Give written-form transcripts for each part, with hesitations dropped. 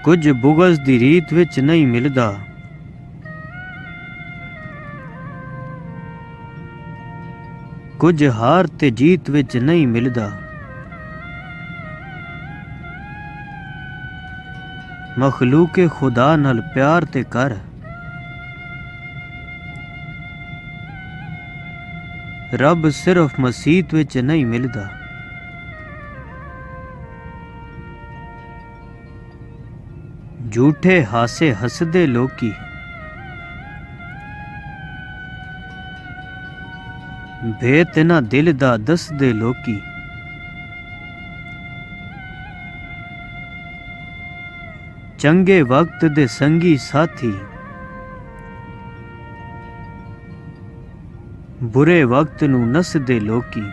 ਕੁਝ ਬੁਗਜ਼ ਦੀ ਰੀਤ ਵਿੱਚ ਨਹੀਂ ਮਿਲਦਾ, ਕੁਝ ਹਾਰ ਤੇ ਜੀਤ ਵਿੱਚ ਨਹੀਂ ਮਿਲਦਾ। ਮਖਲੂਕੇ ਖੁਦਾ ਨਾਲ ਪਿਆਰ ਤੇ ਕਰ, ਰੱਬ ਸਿਰਫ ਮਸੀਤ ਵਿੱਚ ਨਹੀਂ ਮਿਲਦਾ। ਝੂਠੇ ਹਾਸੇ ਹੱਸਦੇ ਲੋਕੀ, ਭੇਤ ਨਾ ਦਿਲ ਦਾ ਦੱਸਦੇ ਲੋਕੀ। ਚੰਗੇ ਵਕਤ ਦੇ ਸੰਗੀ ਸਾਥੀ, ਬੁਰੇ ਵਕਤ ਨੂੰ ਨੱਸਦੇ ਲੋਕੀ।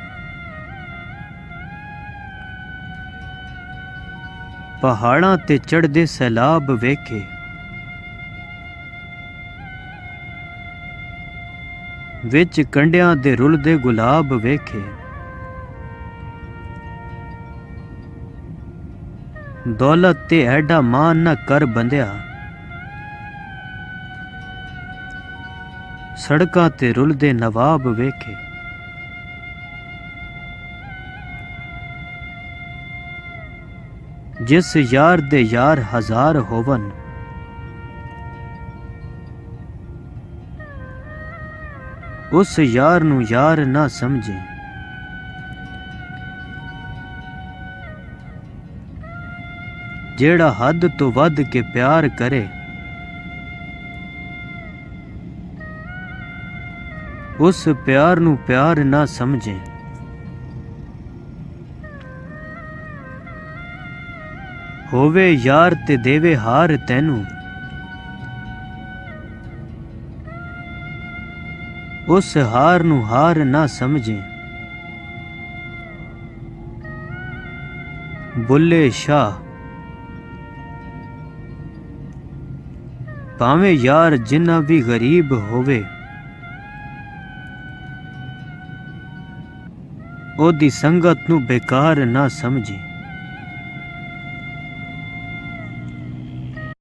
ਪਹਾੜਾਂ ਤੇ ਚੜ੍ਹਦੇ ਸੈਲਾਬ ਵੇਖੇ, ਵਿੱਚ ਕੰਢਿਆਂ ਦੇ ਰੁਲਦੇ ਗੁਲਾਬ ਵੇਖੇ। ਦੌਲਤ ਤੇ ਐਡਾ ਮਾਨ ਨਾ ਕਰ ਬੰਦਿਆ, ਸੜਕਾਂ ਤੇ ਰੁਲਦੇ ਨਵਾਬ ਵੇਖੇ। ਜਿਸ ਯਾਰ ਦੇ ਯਾਰ ਹਜ਼ਾਰ ਹੋਵਨ, ਉਸ ਯਾਰ ਨੂੰ ਯਾਰ ਨਾ ਸਮਝੇ। ਜਿਹੜਾ ਹੱਦ ਤੋਂ ਵੱਧ ਕੇ ਪਿਆਰ ਕਰੇ, ਉਸ ਪਿਆਰ ਨੂੰ ਪਿਆਰ ਨਾ ਸਮਝੇ। ਹੋਵੇ ਯਾਰ ਤੇ ਦੇਵੇ ਹਾਰ ਤੈਨੂੰ, ਉਸ ਹਾਰ ਨੂੰ ਹਾਰ ਨਾ ਸਮਝੇ। ਬੁੱਲੇ ਸ਼ਾਹ, ਭਾਵੇਂ ਯਾਰ ਜਿੰਨਾ ਵੀ ਗਰੀਬ ਹੋਵੇ, ਉਹਦੀ ਸੰਗਤ ਨੂੰ ਬੇਕਾਰ ਨਾ ਸਮਝੇ।